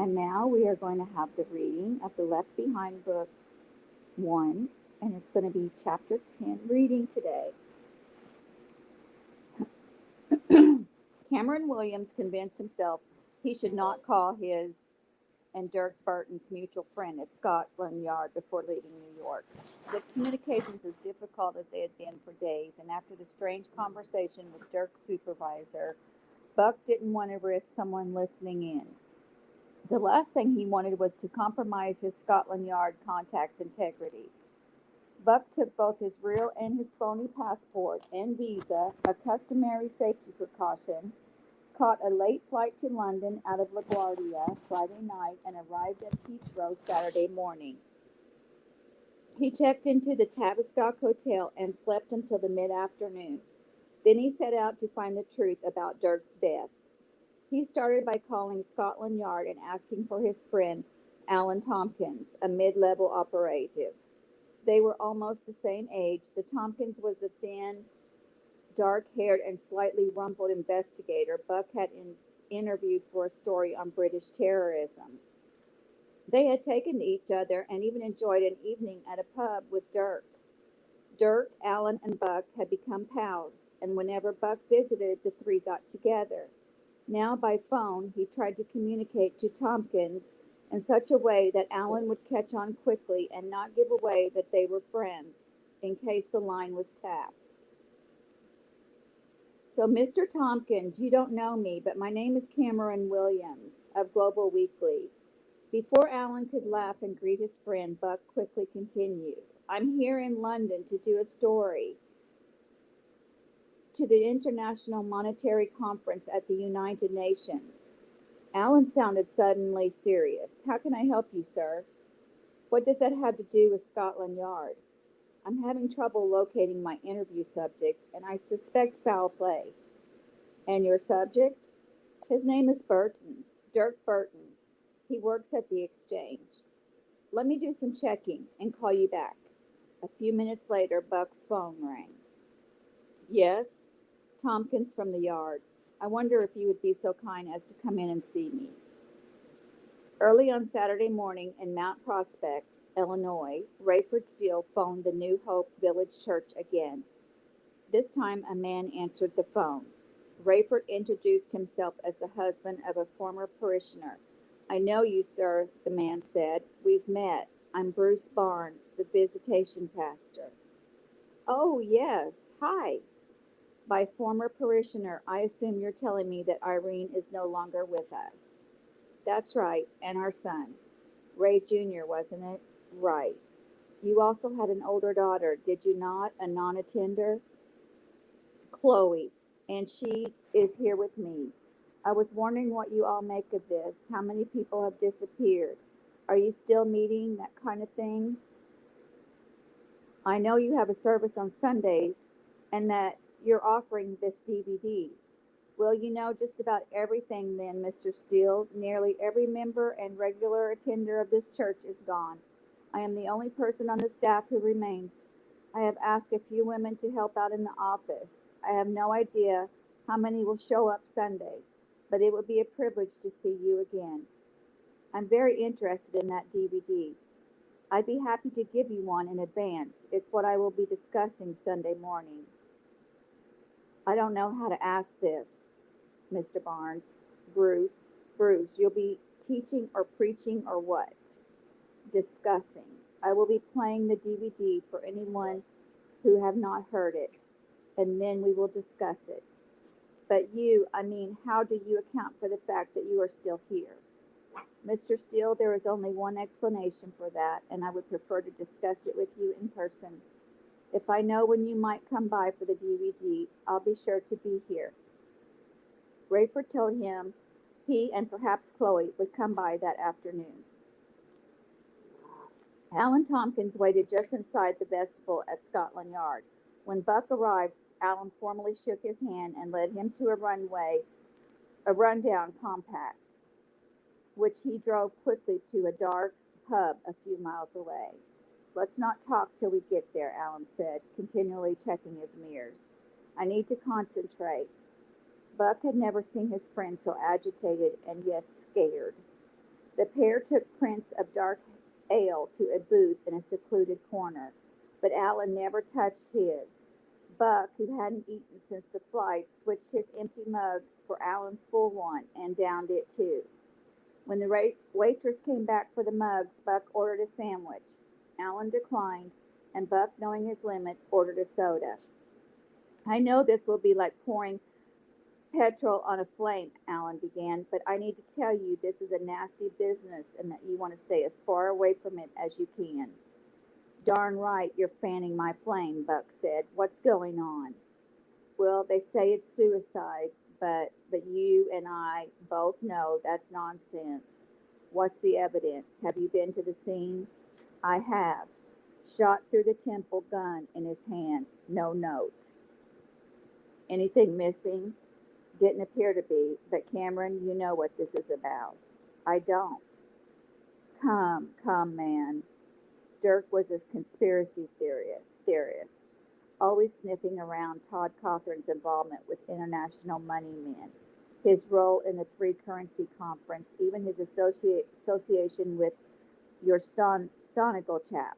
And now we are going to have the reading of the Left Behind book 1, and it's going to be chapter 10 reading today. Cameron Williams convinced himself he should not call his and Dirk Burton's mutual friend at Scotland Yard before leaving New York. The communications as difficult as they had been for days, and after the strange conversation with Dirk's supervisor, Buck didn't want to risk someone listening in. The last thing he wanted was to compromise his Scotland Yard contact's integrity. Buck took both his real and his phony passport and visa, a customary safety precaution, caught a late flight to London out of LaGuardia Friday night, and arrived at Heathrow Saturday morning. He checked into the Tavistock Hotel and slept until the mid-afternoon. Then he set out to find the truth about Dirk's death. He started by calling Scotland Yard and asking for his friend, Alan Tompkins, a mid-level operative. They were almost the same age. The Tompkins was a thin, dark-haired, and slightly rumpled investigator Buck had interviewed for a story on British terrorism. They had taken to each other and even enjoyed an evening at a pub with Dirk. Dirk, Alan, and Buck had become pals, and whenever Buck visited, the three got together. Now, by phone, he tried to communicate to Tompkins in such a way that Alan would catch on quickly and not give away that they were friends, in case the line was tapped. So, Mr. Tompkins, you don't know me, but my name is Cameron Williams of Global Weekly. Before Alan could laugh and greet his friend, Buck quickly continued. I'm here in London to do a story to the International Monetary Conference at the United Nations. Alan sounded suddenly serious. How can I help you, sir? What does that have to do with Scotland Yard? I'm having trouble locating my interview subject, and I suspect foul play. And your subject? His name is Burton, Dirk Burton. He works at the Exchange. Let me do some checking and call you back. A few minutes later, Buck's phone rang. Yes, Tompkins from the Yard. I wonder if you would be so kind as to come in and see me. Early on Saturday morning in Mount Prospect, Illinois, Rayford Steele phoned the New Hope Village Church again. This time a man answered the phone. Rayford introduced himself as the husband of a former parishioner. I know you, sir, the man said. We've met. I'm Bruce Barnes, the visitation pastor. Oh, yes. Hi. By former parishioner, I assume you're telling me that Irene is no longer with us. That's right, and our son. Ray Jr., wasn't it? Right. You also had an older daughter, did you not? A non-attender? Chloe, and she is here with me. I was wondering what you all make of this. How many people have disappeared? Are you still meeting, that kind of thing? I know you have a service on Sundays and that you're offering this DVD. Well, you know just about everything then, Mr. Steele. Nearly every member and regular attender of this church is gone. I am the only person on the staff who remains. I have asked a few women to help out in the office. I have no idea how many will show up Sunday, but it would be a privilege to see you again. I'm very interested in that DVD. I'd be happy to give you one in advance. It's what I will be discussing Sunday morning. I don't know how to ask this, Mr. Barnes. Bruce, you'll be teaching or preaching or what? Discussing. I will be playing the DVD for anyone who have not heard it, and then we will discuss it. But how do you account for the fact that you are still here? Mr. Steele, there is only one explanation for that, and I would prefer to discuss it with you in person. If I know when you might come by for the DVD, I'll be sure to be here. Rayford told him he and perhaps Chloe would come by that afternoon. Alan Tompkins waited just inside the vestibule at Scotland Yard. When Buck arrived, Alan formally shook his hand and led him to a rundown compact, which he drove quickly to a dark pub a few miles away. Let's not talk till we get there, Alan said, continually checking his mirrors. I need to concentrate. Buck had never seen his friend so agitated and, yes, scared. The pair took prints of dark ale to a booth in a secluded corner, but Alan never touched his. Buck, who hadn't eaten since the flight, switched his empty mug for Alan's full one and downed it too. When the waitress came back for the mugs, Buck ordered a sandwich. Alan declined, and Buck, knowing his limit, ordered a soda. I know this will be like pouring petrol on a flame, Alan began, but I need to tell you this is a nasty business and that you want to stay as far away from it as you can. Darn right, you're fanning my flame, Buck said. What's going on? Well, they say it's suicide, but you and I both know that's nonsense. What's the evidence? Have you been to the scene? I have. Shot through the temple, gun in his hand, no note. Anything missing? Didn't appear to be, but Cameron, you know what this is about. I don't. Come, man. Dirk was a conspiracy theorist, always sniffing around Todd Cothran's involvement with international money men, his role in the Three Currency Conference, even his association with your Stonigal chap.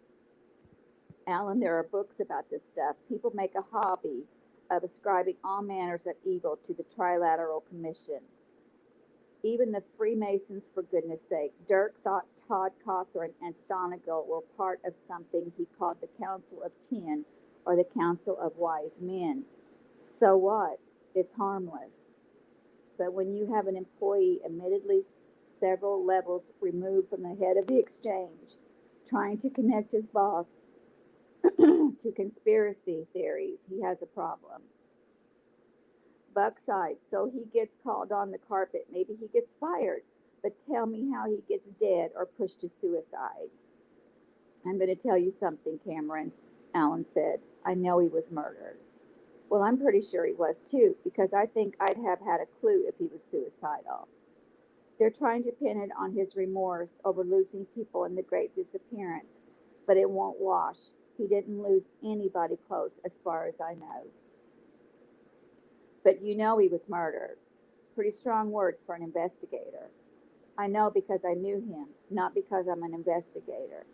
Alan, there are books about this stuff. People make a hobby of ascribing all manners of evil to the Trilateral Commission. Even the Freemasons, for goodness sake. Dirk thought Todd Cothran and Stonigal were part of something he called the Council of Ten or the Council of Wise Men. So what? It's harmless. But when you have an employee admittedly several levels removed from the head of the exchange trying to connect his boss to conspiracy theories, he has a problem. Buck sighed. So he gets called on the carpet. Maybe he gets fired. But tell me how he gets dead or pushed to suicide. I'm going to tell you something, Cameron, Alan said. I know he was murdered. Well, I'm pretty sure he was too, because I think I'd have had a clue if he was suicidal. They're trying to pin it on his remorse over losing people in the Great Disappearance, but it won't wash. He didn't lose anybody close, as far as I know. But you know he was murdered. Pretty strong words for an investigator. I know because I knew him, not because I'm an investigator.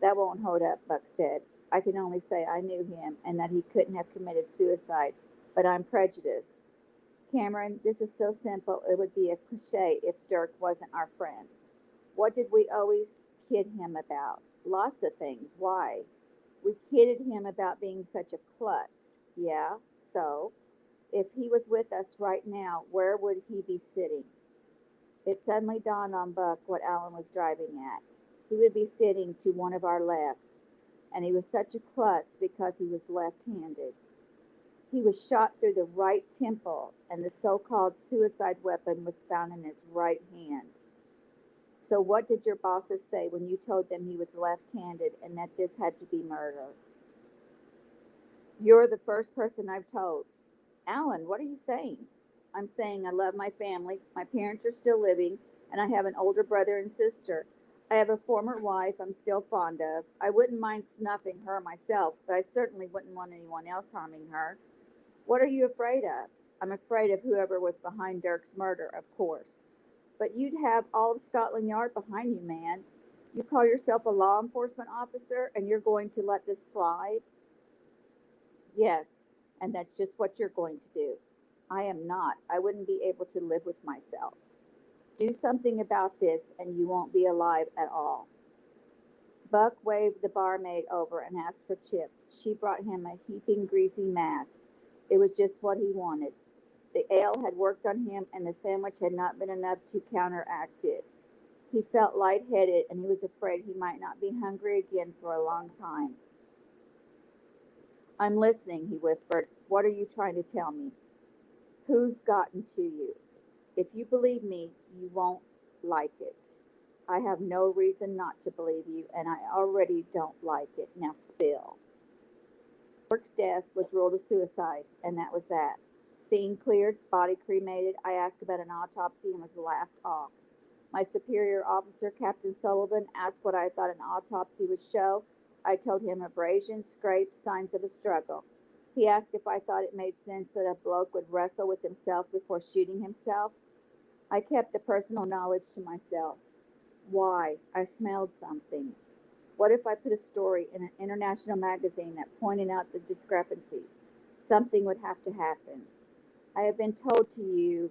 That won't hold up, Buck said. I can only say I knew him and that he couldn't have committed suicide, but I'm prejudiced. Cameron, this is so simple it would be a cliche if Dirk wasn't our friend. What did we always kid him about? Lots of things. Why? We kidded him about being such a klutz. Yeah, so? If he was with us right now, where would he be sitting? It suddenly dawned on Buck what Alan was driving at. He would be sitting to one of our lefts, and he was such a klutz because he was left-handed. He was shot through the right temple, and the so-called suicide weapon was found in his right hand. So what did your bosses say when you told them he was left-handed and that this had to be murder? You're the first person I've told. Alan, what are you saying? I'm saying I love my family. My parents are still living, and I have an older brother and sister. I have a former wife I'm still fond of. I wouldn't mind snuffing her myself, but I certainly wouldn't want anyone else harming her. What are you afraid of? I'm afraid of whoever was behind Dirk's murder, of course. But you'd have all of Scotland Yard behind you, man. You call yourself a law enforcement officer, and you're going to let this slide? Yes, and that's just what you're going to do. I am not. I wouldn't be able to live with myself. Do something about this, and you won't be alive at all. Buck waved the barmaid over and asked for chips. She brought him a heaping, greasy mass. It was just what he wanted. The ale had worked on him, and the sandwich had not been enough to counteract it. He felt lightheaded, and he was afraid he might not be hungry again for a long time. I'm listening, he whispered. What are you trying to tell me? Who's gotten to you? If you believe me, you won't like it. I have no reason not to believe you, and I already don't like it. Now spill. Dirk's death was ruled a suicide, and that was that. Scene cleared, body cremated. I asked about an autopsy and was laughed off. My superior officer, Captain Sullivan, asked what I thought an autopsy would show. I told him abrasions, scrapes, signs of a struggle. He asked if I thought it made sense that a bloke would wrestle with himself before shooting himself. I kept the personal knowledge to myself. Why? I smelled something. What if I put a story in an international magazine that pointed out the discrepancies? Something would have to happen. I have been told to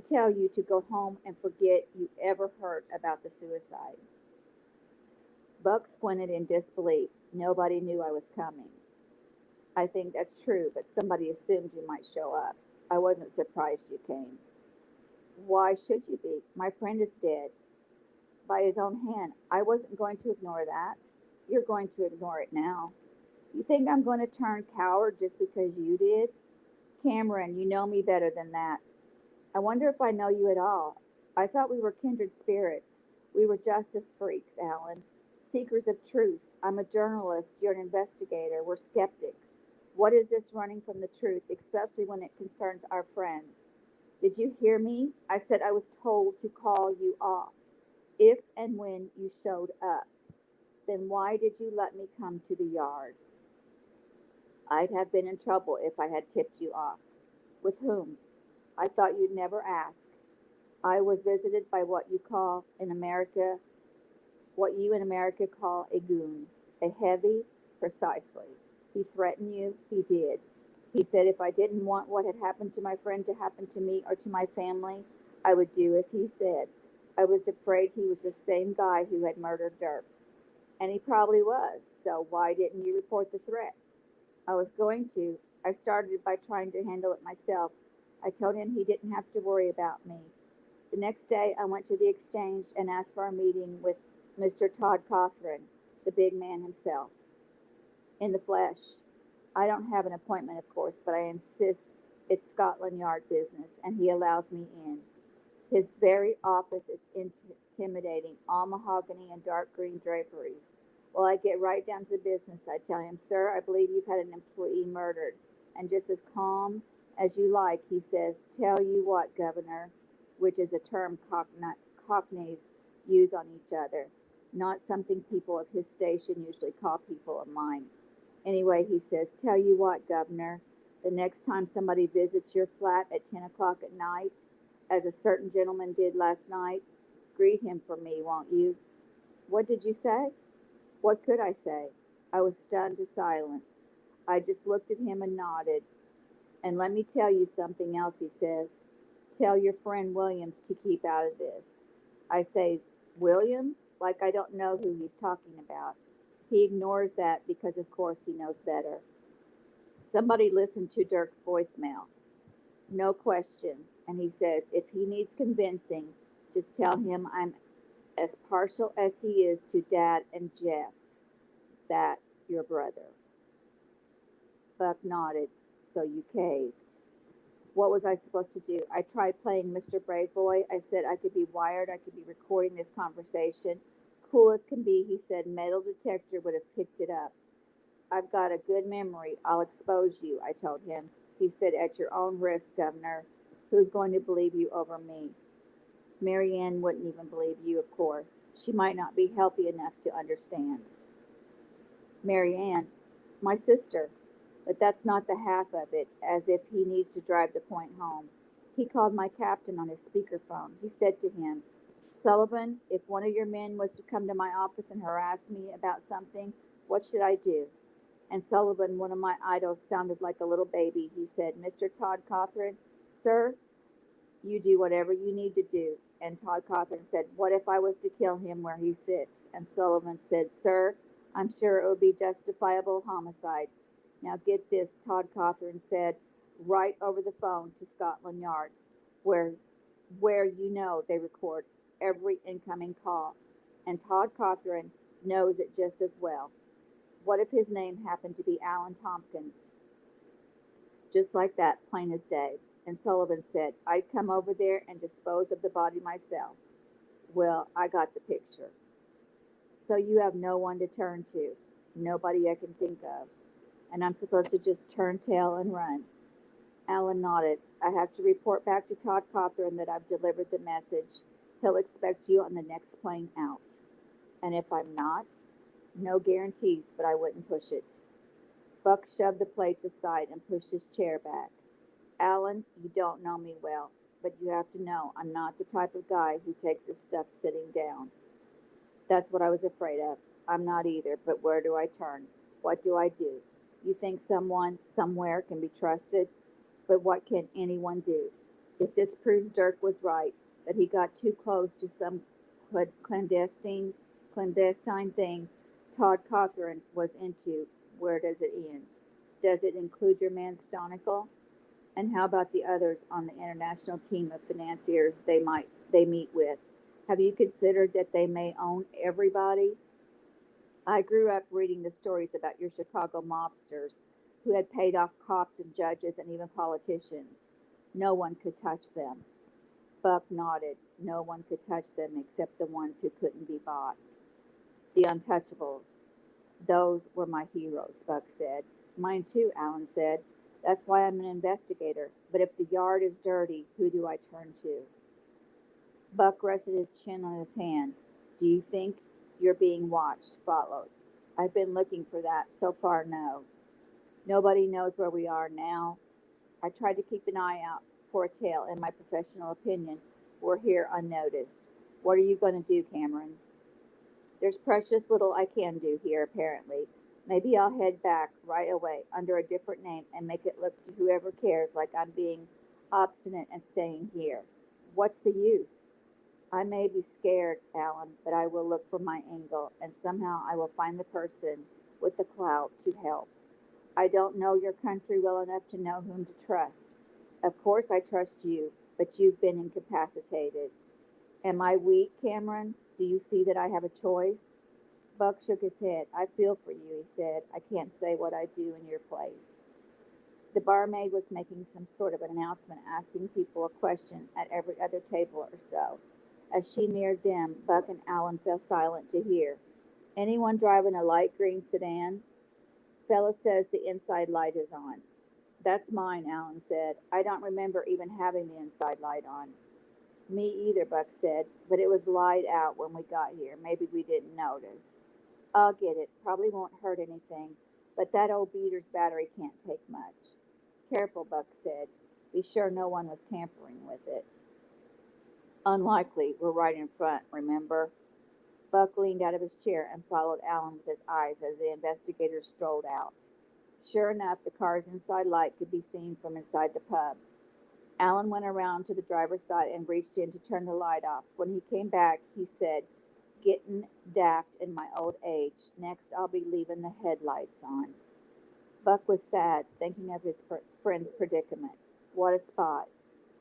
tell you to go home and forget you ever heard about the suicide. Buck squinted in disbelief. Nobody knew I was coming. I think that's true, but somebody assumed you might show up. I wasn't surprised you came. Why should you be? My friend is dead by his own hand. I wasn't going to ignore that. You're going to ignore it now. You think I'm going to turn coward just because you did? Cameron, you know me better than that. I wonder if I know you at all. I thought we were kindred spirits. We were justice freaks, Alan. Seekers of truth. I'm a journalist. You're an investigator. We're skeptics. What is this running from the truth, especially when it concerns our friend? Did you hear me? I said I was told to call you off if and when you showed up. Then why did you let me come to the yard? I'd have been in trouble if I had tipped you off. With whom? I thought you'd never ask. I was visited by what you in America call a goon. A heavy, precisely. He threatened you, he did. He said if I didn't want what had happened to my friend to happen to me or to my family, I would do as he said. I was afraid he was the same guy who had murdered Dirk. And he probably was, so why didn't you report the threat? I was going to. I started by trying to handle it myself. I told him he didn't have to worry about me. The next day, I went to the exchange and asked for a meeting with Mr. Todd Cothran, the big man himself, in the flesh. I don't have an appointment, of course, but I insist it's Scotland Yard business, and he allows me in. His very office is intimidating, all mahogany and dark green draperies. Well, I get right down to business. I tell him, sir, I believe you've had an employee murdered. And just as calm as you like, he says, tell you what, Governor, which is a term Cockneys use on each other, not something people of his station usually call people of mine. Anyway, he says, tell you what, Governor, the next time somebody visits your flat at 10 o'clock at night, as a certain gentleman did last night, greet him for me, won't you? What did you say? What could I say? I was stunned to silence. I just looked at him and nodded. And let me tell you something else, he says. Tell your friend Williams to keep out of this. I say, Williams? Like I don't know who he's talking about. He ignores that because, of course, he knows better. Somebody listened to Dirk's voicemail. No question. And he says, if he needs convincing, just tell him I'm as partial as he is to Dad and Jeff, that your brother. Buck nodded. So you caved. What was I supposed to do? I tried playing Mr. Brave Boy. I said I could be wired. I could be recording this conversation. Cool as can be, he said. Metal detector would have picked it up. I've got a good memory. I'll expose you, I told him. He said, at your own risk, Governor. Who's going to believe you over me? Marianne wouldn't even believe you, of course. She might not be healthy enough to understand. Marianne, my sister. But that's not the half of it, as if he needs to drive the point home. He called my captain on his speakerphone. He said to him, Sullivan, if one of your men was to come to my office and harass me about something, what should I do? And Sullivan, one of my idols, sounded like a little baby. He said, Mr. Todd Cothran, sir, you do whatever you need to do. And Todd Cothran said, what if I was to kill him where he sits? And Sullivan said, sir, I'm sure it would be justifiable homicide. Now get this, Todd Cothran said, right over the phone to Scotland Yard, where you know they record every incoming call. And Todd Cothran knows it just as well. What if his name happened to be Alan Tompkins? Just like that, plain as day. And Sullivan said, I'd come over there and dispose of the body myself. Well, I got the picture. So you have no one to turn to, nobody I can think of. And I'm supposed to just turn tail and run. Alan nodded. I have to report back to Todd Cothran that I've delivered the message. He'll expect you on the next plane out. And if I'm not, no guarantees, but I wouldn't push it. Buck shoved the plates aside and pushed his chair back. Alan, you don't know me well, but you have to know I'm not the type of guy who takes his stuff sitting down. That's what I was afraid of. I'm not either, but where do I turn? What do I do? You think someone somewhere can be trusted, but what can anyone do? If this proves Dirk was right, that he got too close to some clandestine thing Todd Cothran was into, where does it end? Does it include your man Stonical? And how about the others on the international team of financiers they meet with? Have you considered that they may own everybody? I grew up reading the stories about your Chicago mobsters who had paid off cops and judges and even politicians. No one could touch them. Buck nodded. No one could touch them except the ones who couldn't be bought. The untouchables. Those were my heroes, Buck said. Mine too, Alan said. That's why I'm an investigator. But if the yard is dirty, who do I turn to? Buck rested his chin on his hand. Do you think you're being watched? Followed. I've been looking for that. So far, no. Nobody knows where we are now. I tried to keep an eye out for a tail. In my professional opinion, we're here unnoticed. What are you going to do, Cameron? There's precious little I can do here, apparently. Maybe I'll head back right away under a different name and make it look to whoever cares like I'm being obstinate and staying here. What's the use? I may be scared, Alan, but I will look for my angle, and somehow I will find the person with the clout to help. I don't know your country well enough to know whom to trust. Of course I trust you, but you've been incapacitated. Am I weak, Cameron? Do you see that I have a choice? Buck shook his head. I feel for you, he said. I can't say what I'd do in your place. The barmaid was making some sort of an announcement, asking people a question at every other table or so. As she neared them, Buck and Alan fell silent to hear. Anyone driving a light green sedan? Fella says the inside light is on. That's mine, Alan said. I don't remember even having the inside light on. Me either, Buck said, but it was light out when we got here. Maybe we didn't notice. I'll get it. Probably won't hurt anything, but that old beater's battery can't take much. Careful, Buck said. Be sure no one was tampering with it. Unlikely. We're right in front, remember? Buck leaned out of his chair and followed Alan with his eyes as the investigators strolled out. Sure enough, the car's inside light could be seen from inside the pub. Alan went around to the driver's side and reached in to turn the light off. When he came back, he said, Getting daft in my old age. Next, I'll be leaving the headlights on. Buck was sad, thinking of his friend's predicament. What a spot.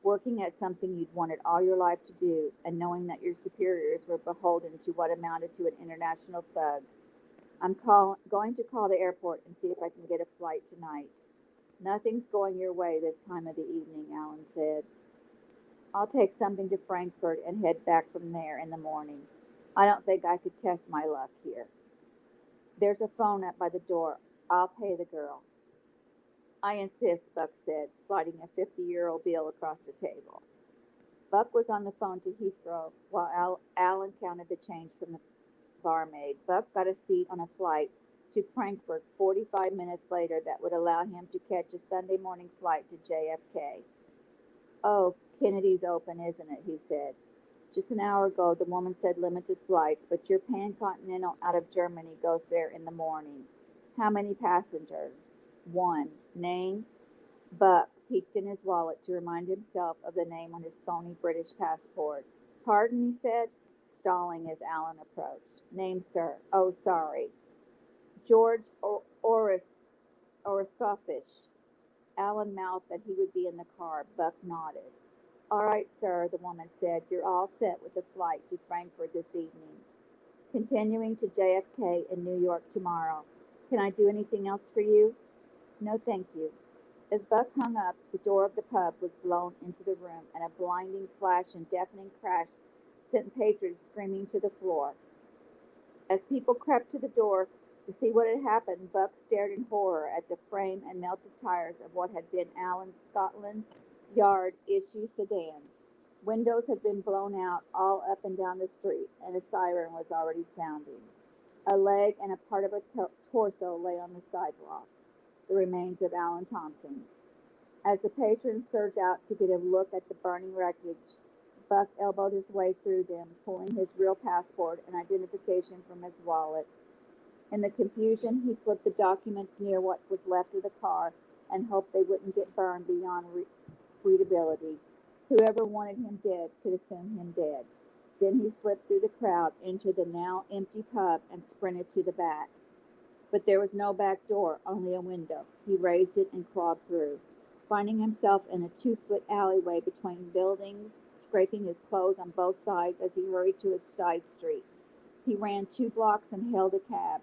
Working at something you'd wanted all your life to do, and knowing that your superiors were beholden to what amounted to an international thug. Going to call the airport and see if I can get a flight tonight. Nothing's going your way this time of the evening, Alan said. I'll take something to Frankfurt and head back from there in the morning. I don't think I could test my luck here. There's a phone up by the door. I'll pay the girl. I insist, Buck said, sliding a 50-euro bill across the table. Buck was on the phone to Heathrow while Alan counted the change from the barmaid. Buck got a seat on a flight to Frankfurt 45 minutes later that would allow him to catch a Sunday morning flight to JFK. Oh, Kennedy's open, isn't it? He said. Just an hour ago, the woman said limited flights, but your Pan-Continental out of Germany goes there in the morning. How many passengers? One. Name? Buck peeked in his wallet to remind himself of the name on his phony British passport. Pardon, he said, stalling as Alan approached. Name, sir. Oh, sorry. George Oroscofish. Alan mouthed that he would be in the car. Buck nodded. All right, sir, the woman said. You're all set with the flight to Frankfurt this evening. Continuing to JFK in New York tomorrow. Can I do anything else for you? No, thank you. As Buck hung up, the door of the pub was blown into the room, and a blinding flash and deafening crash sent patrons screaming to the floor. As people crept to the door to see what had happened, Buck stared in horror at the frame and melted tires of what had been Alan's Scotland Yard issue sedan. Windows had been blown out all up and down the street, and a siren was already sounding. A leg and a part of a torso lay on the sidewalk, the remains of Alan Tompkins. As the patrons surged out to get a look at the burning wreckage, Buck elbowed his way through them, pulling his real passport and identification from his wallet. In the confusion, he flipped the documents near what was left of the car and hoped they wouldn't get burned beyond readability. Whoever wanted him dead could assume him dead. Then he slipped through the crowd into the now empty pub and sprinted to the back. But there was no back door, only a window. He raised it and crawled through, finding himself in a 2-foot alleyway between buildings, scraping his clothes on both sides as he hurried to a side street. He ran 2 blocks and hailed a cab.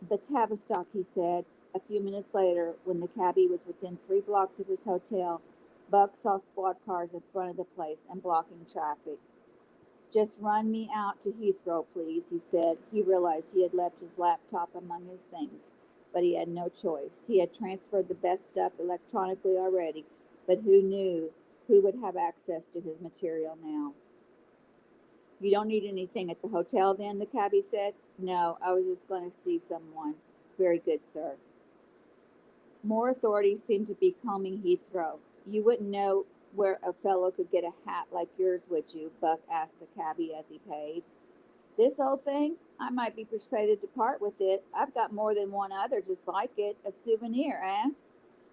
The Tavistock, he said. A few minutes later, when the cabbie was within 3 blocks of his hotel, Buck saw squad cars in front of the place and blocking traffic. Just run me out to Heathrow, please, he said. He realized he had left his laptop among his things, but he had no choice. He had transferred the best stuff electronically already, but who knew who would have access to his material now? You don't need anything at the hotel then, the cabbie said. No, I was just going to see someone. Very good, sir. More authorities seemed to be combing Heathrow. You wouldn't know where a fellow could get a hat like yours, would you? Buck asked the cabbie as he paid. This old thing? I might be persuaded to part with it. I've got more than one other just like it. A souvenir, eh?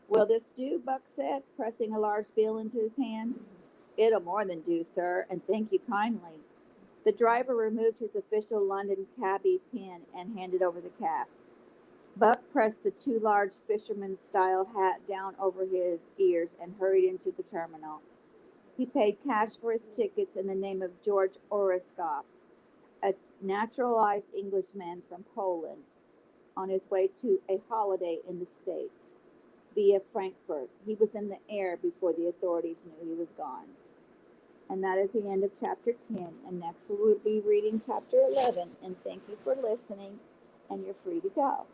Will this do? Buck said, pressing a large bill into his hand. It'll more than do, sir, and thank you kindly. The driver removed his official London cabbie pin and handed over the cap. Buck pressed the too large fisherman-style hat down over his ears and hurried into the terminal. He paid cash for his tickets in the name of George Oreskov, a naturalized Englishman from Poland, on his way to a holiday in the States, via Frankfurt. He was in the air before the authorities knew he was gone. And that is the end of chapter 10. And next we will be reading chapter 11. And thank you for listening, and you're free to go.